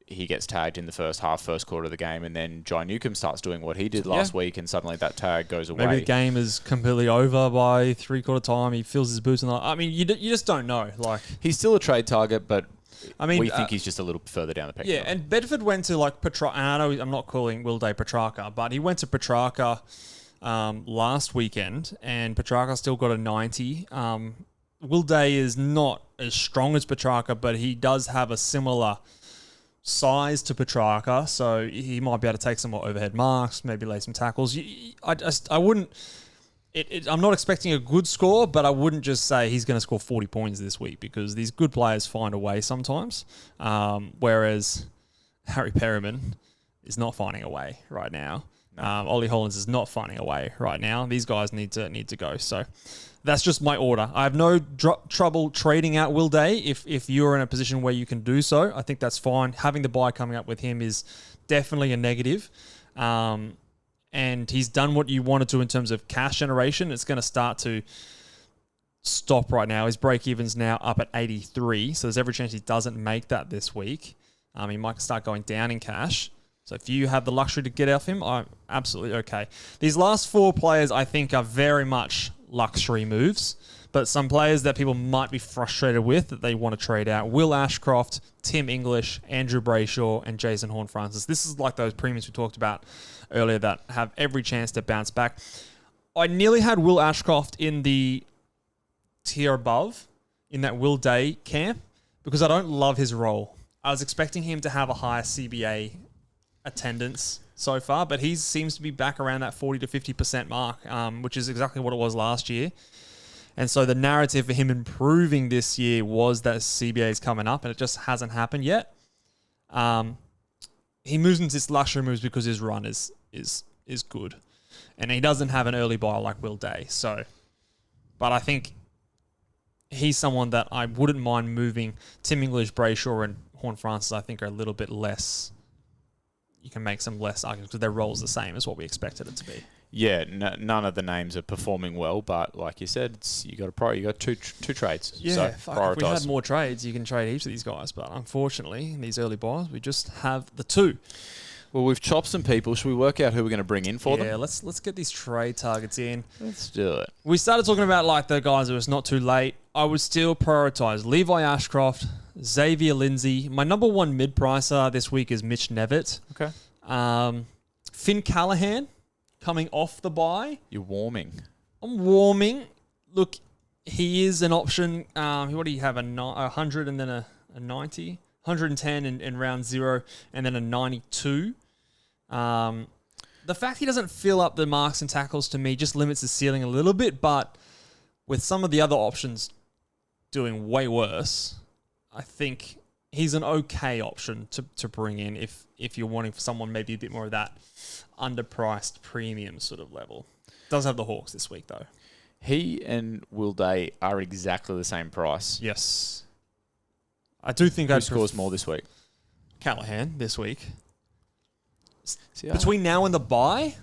he gets tagged in the first quarter of the game, and then Jai Newcomb starts doing what he did last week, and suddenly that tag goes away. Maybe the game is completely over by 3/4 time. He feels his boots, and you just don't know. Like, he's still a trade target, but we think he's just a little further down the pecking order. And Bedford went to Petrarca, and I know I'm not calling Will Day Petrarca, but he went to Petrarca last weekend, and Petrarca still got a 90. Will Day is not as strong as Petrarca, but he does have a similar size to Petrarca, so he might be able to take some more overhead marks, maybe lay some tackles. I wouldn't. I'm not expecting a good score, but I wouldn't just say he's going to score 40 points this week, because these good players find a way sometimes. Whereas Harry Perryman is not finding a way right now. No. Ollie Hollins is not finding a way right now. These guys need to go. So that's just my order. I have no trouble trading out Will Day if you're in a position where you can do so. I think that's fine. Having the bye coming up with him is definitely a negative. And he's done what you wanted to in terms of cash generation. It's going to start to stop right now. His break-even's now up at 83, so there's every chance he doesn't make that this week. He might start going down in cash. So if you have the luxury to get off him, I'm absolutely okay. These last four players, I think, are very much luxury moves, but some players that people might be frustrated with that they want to trade out: Will Ashcroft, Tim English, Andrew Brayshaw, and Jason Horne-Francis. This is like those premiums we talked about earlier that have every chance to bounce back. I nearly had Will Ashcroft in the tier above, in that Will Day camp, because I don't love his role. I was expecting him to have a higher CBA attendance so far, but he seems to be back around that 40 to 50% mark, which is exactly what it was last year. And so the narrative for him improving this year was that CBA is coming up, and it just hasn't happened yet. He moves into this luxury moves because his run is good, and he doesn't have an early buy like Will Day. So, but I think he's someone that I wouldn't mind moving. Tim English, Brayshaw, and Horne-Francis, I think, are a little bit less. You can make some less arguments because their role's the same as what we expected it to be. Yeah, none of the names are performing well, but like you said, you got two trades. Yeah, so if we had more trades, you can trade each of these guys, but unfortunately, in these early buys, we just have the two. Well, we've chopped some people. Should we work out who we're going to bring in for them? Yeah, let's get these trade targets in. Let's do it. We started talking about like the guys that was not too late. I would still prioritise Levi Ashcroft, Xavier Lindsay. My number one mid-pricer this week is Mitch Nevitt. Okay. Finn Callahan, coming off the bye. You're warming. I'm warming. Look, he is an option. What do you have? A 100 and then a 90? 110 in round 0 and then a 92. The fact he doesn't fill up the marks and tackles to me just limits the ceiling a little bit, but with some of the other options doing way worse, I think he's an okay option to bring in if you're wanting for someone maybe a bit more of that underpriced premium sort of level. Does have the Hawks this week, though. He and Will Day are exactly the same price. Yes. I do think Who scores more this week? Callahan this week. Between now and the bye,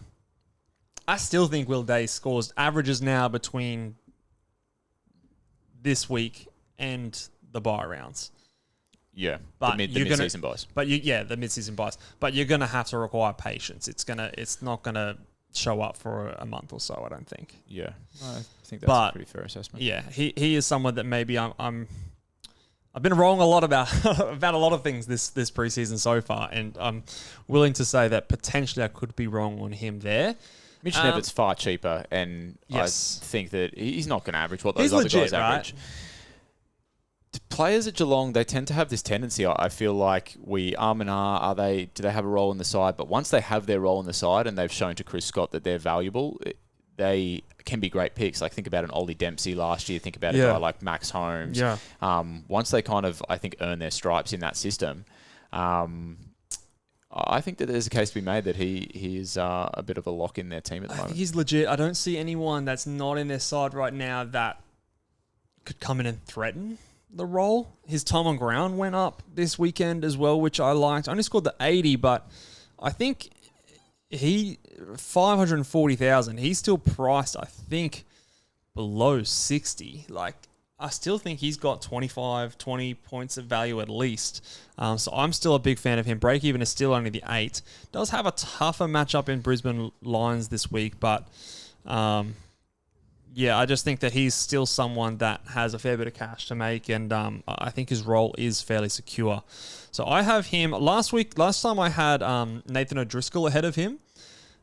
I still think Will Day scores averages now between this week and the bye rounds. Yeah, but the mid-season buys. But the mid-season buys. But you're going to have to require patience. It's not going to show up for a month or so, I don't think. Yeah, I think that's a pretty fair assessment. Yeah, he is someone that maybe I've been wrong a lot about about a lot of things this preseason so far, and I'm willing to say that potentially I could be wrong on him there. Mitch Nevitt's far cheaper, and yes. I think that he's not going to average what those other guys average. Right? Players at Geelong, they tend to have this tendency. I feel like do they have a role in the side? But once they have their role in the side and they've shown to Chris Scott that they're valuable, they can be great picks. Like think about an Ollie Dempsey last year. Think about a guy like Max Holmes. Yeah. Once they kind of, I think, earn their stripes in that system, I think that there's a case to be made that he is a bit of a lock in their team at the moment. I think he's legit. I don't see anyone that's not in their side right now that could come in and threaten the role. His time on ground went up this weekend as well, which I liked. Only scored the 80, but I think he 540,000. He's still priced, I think, below 60. Like, I still think he's got 20 points of value at least. So I'm still a big fan of him. Break even is still only the 8. Does have a tougher matchup in Brisbane Lions this week, but yeah, I just think that he's still someone that has a fair bit of cash to make, and I think his role is fairly secure. So I have him. Last time I had Nathan O'Driscoll ahead of him,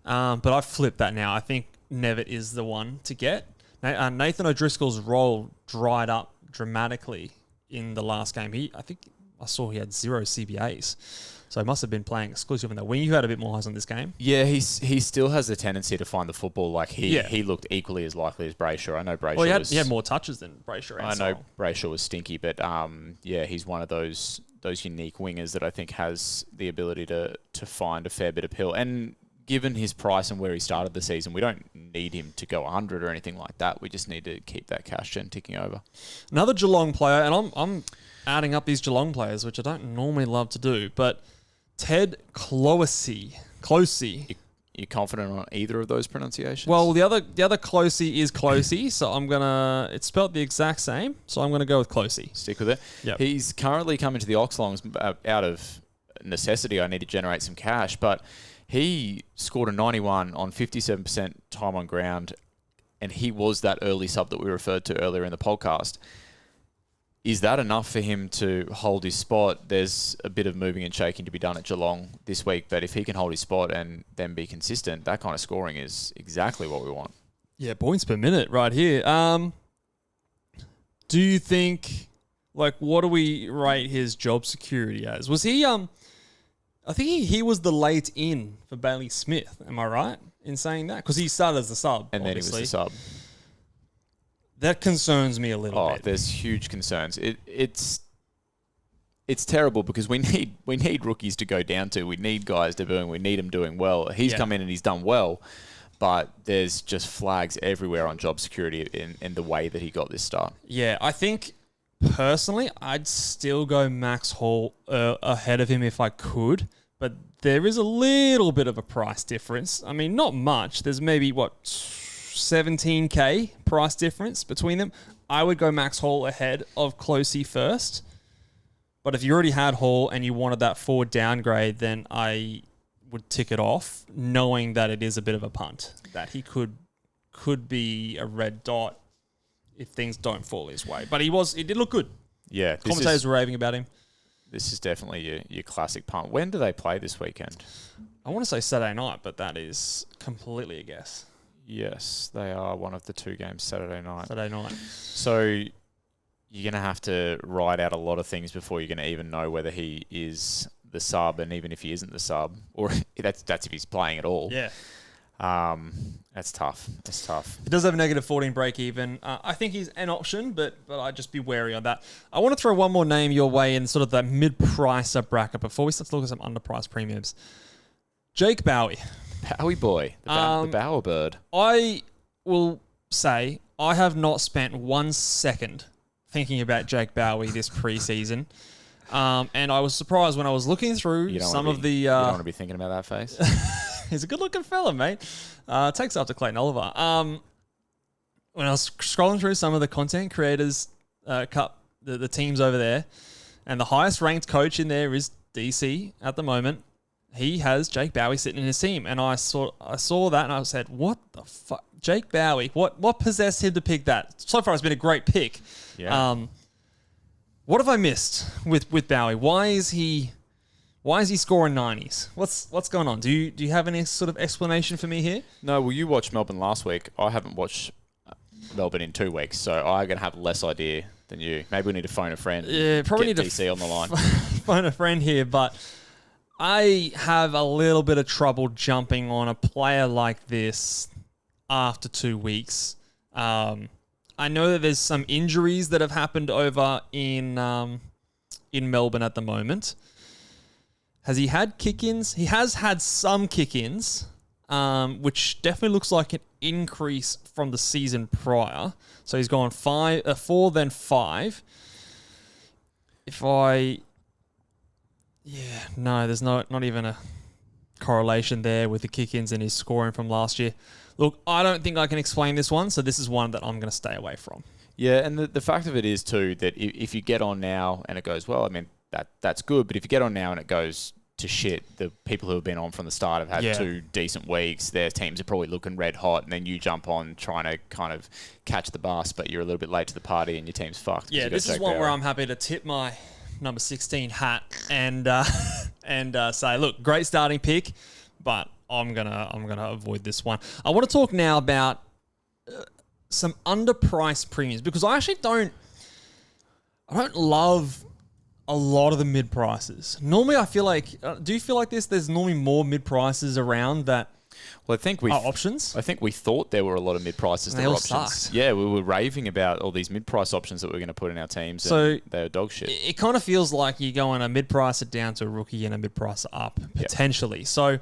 but I've flipped that now. I think Nevitt is the one to get. Nathan O'Driscoll's role dried up dramatically in the last game. I think I saw he had 0 CBAs. So he must have been playing exclusive in that wing. You had a bit more eyes on this game. Yeah, he still has a tendency to find the football. Like he looked equally as likely as Brayshaw. I know Brayshaw. Well, he had more touches than Brayshaw. I know Brayshaw was stinky, but yeah, he's one of those unique wingers that I think has the ability to find a fair bit of pill. And given his price and where he started the season, we don't need him to go 100 or anything like that. We just need to keep that cash gen ticking over. Another Geelong player, and I'm adding up these Geelong players, which I don't normally love to do, but Ted Closey. You confident on either of those pronunciations? Well, the other Closey is Closey, so it's spelled the exact same, so I'm gonna go with Closey. Stick with it. Yep. He's currently coming to the Oxlongs out of necessity. I need to generate some cash, but he scored a 91 on 57% time on ground, and he was that early sub that we referred to earlier in the podcast. Is that enough for him to hold his spot? There's a bit of moving and shaking to be done at Geelong this week, but if he can hold his spot and then be consistent, that kind of scoring is exactly what we want. Yeah, points per minute right here. Do you think, what do we rate his job security as? Was he, I think he was the late in for Bailey Smith. Am I right in saying that? Because he started as the sub, and obviously. Then he was the sub. That concerns me a little bit. There's huge concerns. It's terrible because we need rookies to go down to. We need guys we need them doing well. He's come in and he's done well, but there's just flags everywhere on job security in the way that he got this start. Yeah, I think personally I'd still go Max Hall ahead of him if I could, but there is a little bit of a price difference. I mean, not much. There's maybe, 17K price difference between them. I would go Max Hall ahead of Closey first. But if you already had Hall and you wanted that forward downgrade, then I would tick it off, knowing that it is a bit of a punt, that he could be a red dot if things don't fall his way. But he did look good. Yeah. Commentators were raving about him. This is definitely your classic punt. When do they play this weekend? I want to say Saturday night, but that is completely a guess. Yes, they are one of the 2 games Saturday night. So you're going to have to ride out a lot of things before you're going to even know whether he is the sub, and even if he isn't the sub, or that's if he's playing at all. Yeah. That's tough. It's tough. He does have a negative 14 break even. I think he's an option, but I'd just be wary of that. I want to throw one more name your way in sort of that mid-pricer bracket before we start to look at some underpriced premiums. Jake Bowie. Bowie boy. The Bower bird. I will say I have not spent 1 second thinking about Jake Bowie this preseason. And I was surprised when I was looking through some of the... you don't want to be thinking about that face? He's a good-looking fella, mate. Takes after Clayton Oliver. When I was scrolling through some of the content creators cup, the teams over there, and the highest-ranked coach in there is DC at the moment. he has Jake Bowie sitting in his team. And I saw that and I said, what the fuck? Jake Bowie, what possessed him to pick that? So far, it's been a great pick. Yeah. What have I missed with Bowie? Why is he scoring 90s? What's going on? Do you have any sort of explanation for me here? No, well, you watched Melbourne last week. I haven't watched Melbourne in 2 weeks, so I'm going to have less idea than you. Maybe we need to phone a friend. Yeah, probably get need DC to on the line. Phone a friend here, but I have a little bit of trouble jumping on a player like this after 2 weeks. I know that there's some injuries that have happened over in Melbourne at the moment. Has he had kick-ins? He has had some kick-ins, which definitely looks like an increase from the season prior. So he's gone 4, then 5. There's not even a correlation there with the kick-ins and his scoring from last year. Look, I don't think I can explain this one, so this is one that I'm going to stay away from. Yeah, and the fact of it is, too, that if you get on now and it goes, well, I mean, that's good, but if you get on now and it goes to shit, the people who have been on from the start have had 2 decent weeks, their teams are probably looking red hot, and then you jump on trying to kind of catch the bus, but you're a little bit late to the party and your team's fucked. Yeah, this is one where I'm happy to tip my number 16 hat and say, look, great starting pick, but I'm gonna avoid this one. I want to talk now about some underpriced premiums because I actually don't love a lot of the mid prices. Normally, I feel like, do you feel like this? There's normally more mid prices around that. Well, I think options. I think we thought there were a lot of mid prices that were options. Sucked. Yeah, we were raving about all these mid price options that we were going to put in our teams. So and they were dog shit. It kind of feels like you're going a mid pricer down to a rookie and a mid pricer up potentially. Yep. So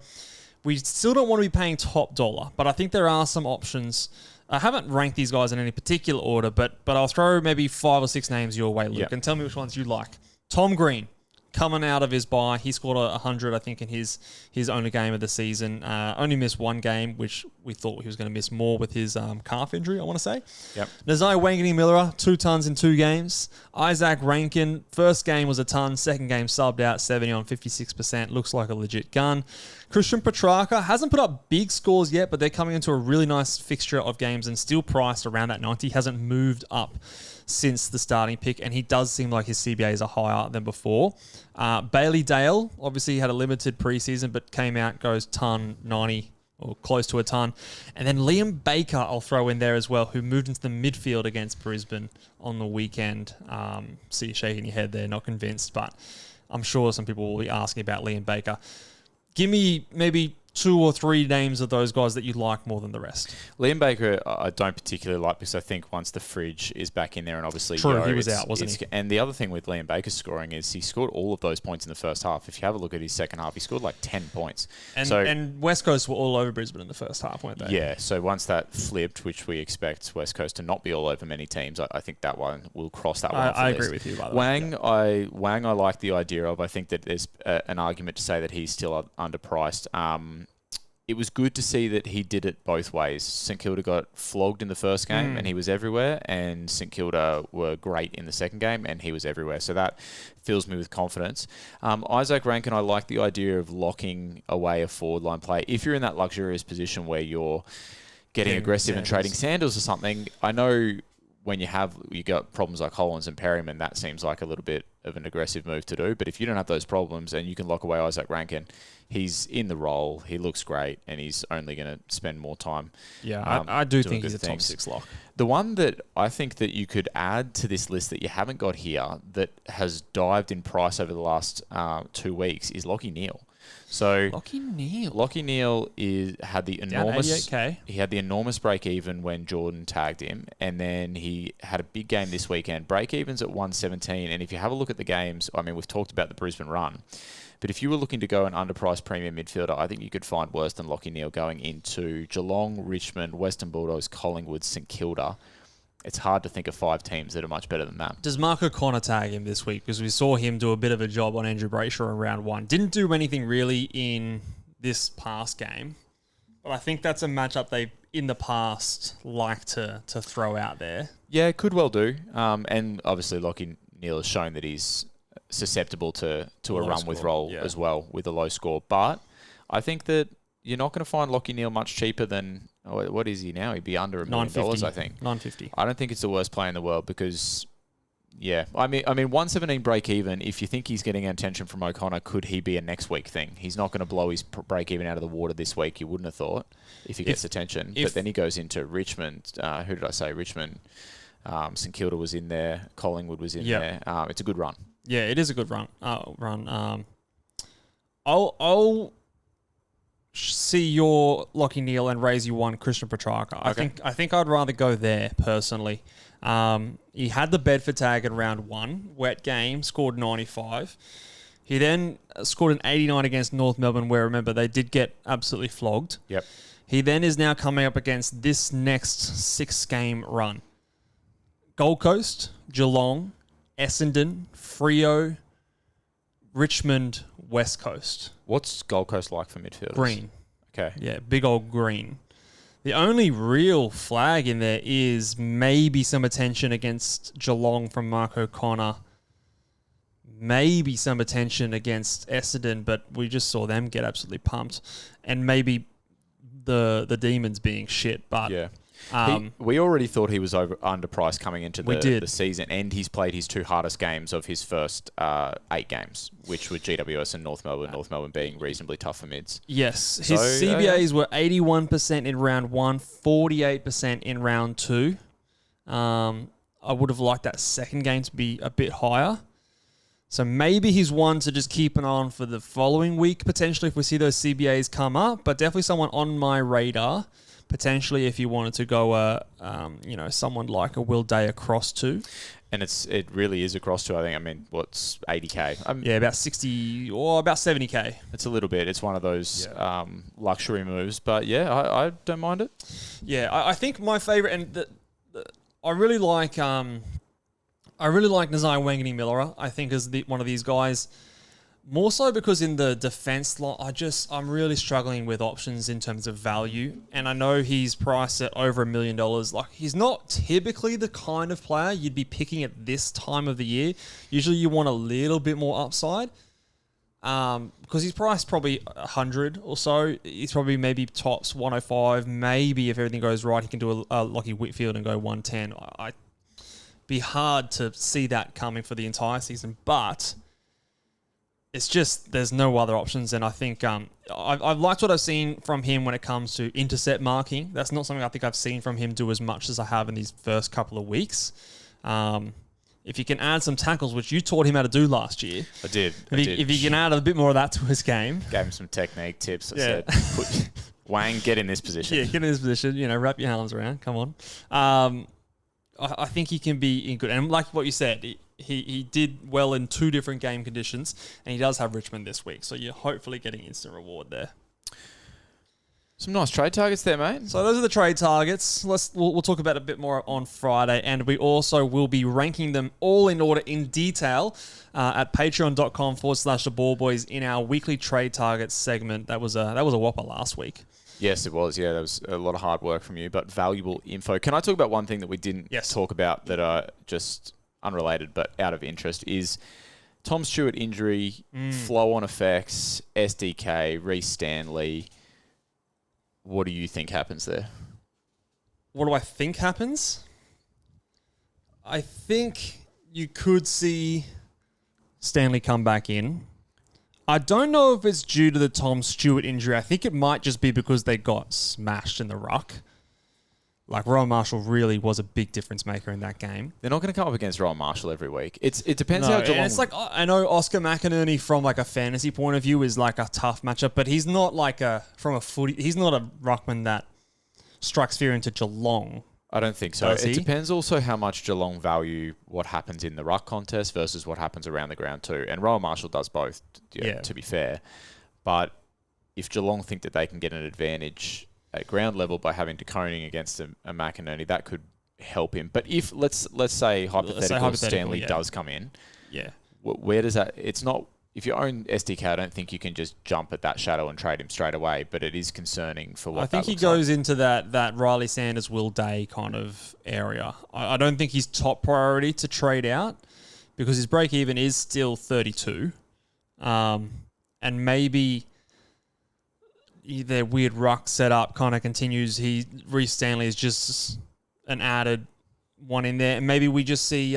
we still don't want to be paying top dollar, but I think there are some options. I haven't ranked these guys in any particular order, but I'll throw maybe 5 or 6 names your way, Luke, and tell me which ones you like. Tom Green, coming out of his bye, he scored 100, I think, in his only game of the season. Only missed 1 game, which we thought he was going to miss more with his calf injury, I want to say. Yep. Nazai Wangini-Miller, 2 tons in 2 games. Isaac Rankin, first game was a ton, second game subbed out, 70 on 56%. Looks like a legit gun. Christian Petrarca hasn't put up big scores yet, but they're coming into a really nice fixture of games and still priced around that 90. Hasn't moved up since the starting pick, and he does seem like his CBAs are higher than before. Bailey Dale, obviously had a limited preseason, but came out, goes ton, 90, or close to a ton. And then Liam Baker, I'll throw in there as well, who moved into the midfield against Brisbane on the weekend. See you shaking your head there, not convinced, but I'm sure some people will be asking about Liam Baker. Give me maybe 2 or 3 names of those guys that you like more than the rest. Liam Baker, I don't particularly like because I think once the fridge is back in there and obviously True, he was out, wasn't he? And the other thing with Liam Baker's scoring is he scored all of those points in the first half. If you have a look at his second half, he scored like 10 points. And West Coast were all over Brisbane in the first half, weren't they? Yeah, so once that flipped, which we expect West Coast to not be all over many teams, I think that one will cross that one. I agree with you, by the way. Wang, I like the idea of. I think that there's an argument to say that he's still underpriced. It was good to see that he did it both ways. St Kilda got flogged in the first game and he was everywhere, and St Kilda were great in the second game and he was everywhere. So that fills me with confidence. Isaac Rankin, I like the idea of locking away a forward line play. If you're in that luxurious position where you're getting aggressive and trading sandals or something, I know when you got problems like Hollins and Perryman, that seems like a little bit of an aggressive move to do. But if you don't have those problems and you can lock away Isaac Rankin, he's in the role, he looks great, and he's only going to spend more time. Yeah, I do think he's a top 6 lock. The one that I think that you could add to this list that you haven't got here that has dived in price over the last 2 weeks is Lachie Neale. So Lachie Neale had the enormous 88K. He had the enormous break even when Jordan tagged him, and then he had a big game this weekend. Break even's at 117, and if you have a look at the games, I mean, we've talked about the Brisbane run, but if you were looking to go an underpriced premium midfielder, I think you could find worse than Lachie Neale going into Geelong, Richmond, Western Bulldogs, Collingwood, St Kilda. It's hard to think of 5 teams that are much better than that. Does Mark O'Connor tag him this week? Because we saw him do a bit of a job on Andrew Brayshaw in round 1. Didn't do anything really in this past game. But I think that's a matchup they, in the past, like to throw out there. Yeah, could well do. And obviously Lachie Neale has shown that he's susceptible to a run with score, roll as well with a low score. But I think that you're not going to find Lachie Neale much cheaper than, what is he now? He'd be under $1 million, I think. $950. I don't think it's the worst play in the world because, I mean, 117 break even. If you think he's getting attention from O'Connor, could he be a next week thing? He's not going to blow his break even out of the water this week. You wouldn't have thought if he gets attention. But then he goes into Richmond. Who did I say? Richmond. St Kilda was in there. Collingwood was in there. It's a good run. Yeah, it is a good run. I'll see your Lachie Neale and raise you one Christian Petrarca. I think I'd rather go there personally. He had the Bedford tag in round 1, wet game, scored 95. He then scored an 89 against North Melbourne, where, remember, they did get absolutely flogged. Yep. He then is now coming up against this next 6-game run. Gold Coast, Geelong, Essendon, Freo, Richmond, West Coast. What's Gold Coast like for midfielders? Green. Okay. Yeah, big old green. The only real flag in there is maybe some attention against Geelong from Mark O'Connor. Maybe some attention against Essendon, but we just saw them get absolutely pumped. And maybe the Demons being shit. But yeah. We already thought he was underpriced coming into the season, and he's played his 2 hardest games of his first 8 games, which were GWS and North Melbourne. North Melbourne being reasonably tough for mids. Yes, his CBAs were 81% in round 1, 48% in round 2. I would have liked that second game to be a bit higher. So maybe he's one to just keep an eye on for the following week, potentially, if we see those CBAs come up. But definitely someone on my radar. Potentially, if you wanted to go, someone like a Will Day across to. And it really is across to, I think, what's 80K? About 60 or about 70K. It's a little bit. It's one of those luxury moves. But yeah, I don't mind it. Yeah, I think my favourite, and I really like Nazai Wangani Miller, I think, is one of these guys. More so because in the defence line, I'm really struggling with options in terms of value. And I know he's priced at over $1 million. Like, he's not typically the kind of player you'd be picking at this time of the year. Usually you want a little bit more upside. Because he's priced probably 100 or so. He's probably maybe tops 105. Maybe if everything goes right, he can do a Lockie Whitfield and go 110. I'd be hard to see that coming for the entire season. But it's just there's no other options, and I think I've liked what I've seen from him when it comes to intercept marking. That's not something I think I've seen from him do as much as I have in these first couple of weeks. If you can add some tackles, which you taught him how to do last year. I did. If you can add a bit more of that to his game. Gave him some technique tips. I said, Wang, get in this position. Yeah, get in this position. Wrap your arms around. Come on. I think he can be in good. And like what you said, he did well in 2 different game conditions, and he does have Richmond this week. So you're hopefully getting instant reward there. Some nice trade targets there, mate. So those are the trade targets. We'll talk about it a bit more on Friday, and we also will be ranking them all in order in detail at patreon.com/the Ball Boys in our weekly trade targets segment. That was a whopper last week. Yes, it was. Yeah, that was a lot of hard work from you, but valuable info. Can I talk about one thing that we didn't talk about that are just unrelated but out of interest is Tom Stewart injury, flow-on effects, SDK, Reece Stanley. What do you think happens there? What do I think happens? I think you could see Stanley come back in. I don't know if it's due to the Tom Stewart injury. I think it might just be because they got smashed in the ruck. Like, Rowan Marshall really was a big difference maker in that game. They're not going to come up against Rowan Marshall every week. It depends how Geelong... And it's like, I know Oscar McInerney from like a fantasy point of view is like a tough matchup, but he's not like he's not a ruckman that strikes fear into Geelong. I don't think so. It depends also how much Geelong value what happens in the ruck contest versus what happens around the ground too. And Rowan Marshall does both, to be fair. But if Geelong think that they can get an advantage at ground level by having De Koning against a McInerney, that could help him. But if let's say hypothetical Stanley does come in, where does that? It's not. If you own SDK, I don't think you can just jump at that shadow and trade him straight away. But it is concerning for what I think he goes into that Riley Sanders, Will Day kind of area. I don't think he's top priority to trade out, because his break even is still 32. And maybe their weird ruck setup kind of continues. Reece Stanley is just an added one in there. And maybe we just see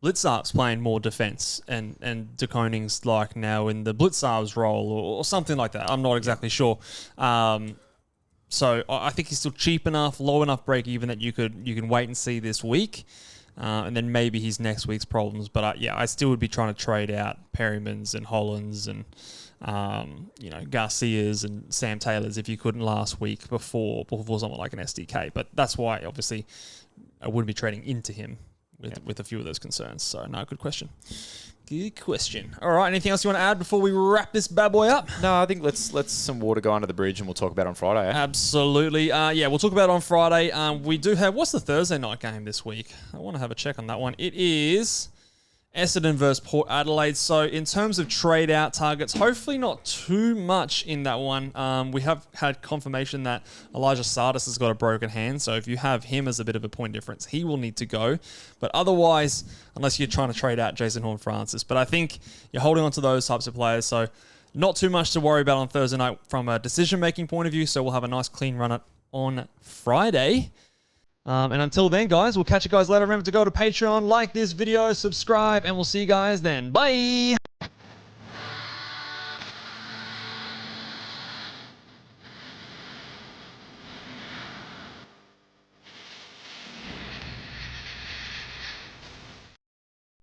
Blitzark's playing more defense and De Koning's like now in the Blitzark's role or something like that. I'm not exactly sure. So I think he's still cheap enough, low enough break even that you can wait and see this week. And then maybe his next week's problems. But I still would be trying to trade out Perryman's and Holland's and Garcia's and Sam Taylor's if you couldn't last week before someone like an SDK. But that's why obviously I wouldn't be trading into him with a few of those concerns. So no, good question. Good question. All right, anything else you want to add before we wrap this bad boy up? No, I think let's some water go under the bridge and we'll talk about it on Friday. Absolutely. We'll talk about it on Friday. We do have, what's the Thursday night game this week? I want to have a check on that one. It is Essendon versus Port Adelaide. So in terms of trade out targets, hopefully not too much in that one. We have had confirmation that Elijah Sardis has got a broken hand. So if you have him as a bit of a point difference, he will need to go. But otherwise, unless you're trying to trade out Jason Horne-Francis. But I think you're holding on to those types of players. So not too much to worry about on Thursday night from a decision-making point of view. So we'll have a nice clean run on Friday. And until then, guys, we'll catch you guys later. Remember to go to Patreon, like this video, subscribe, and we'll see you guys then. Bye!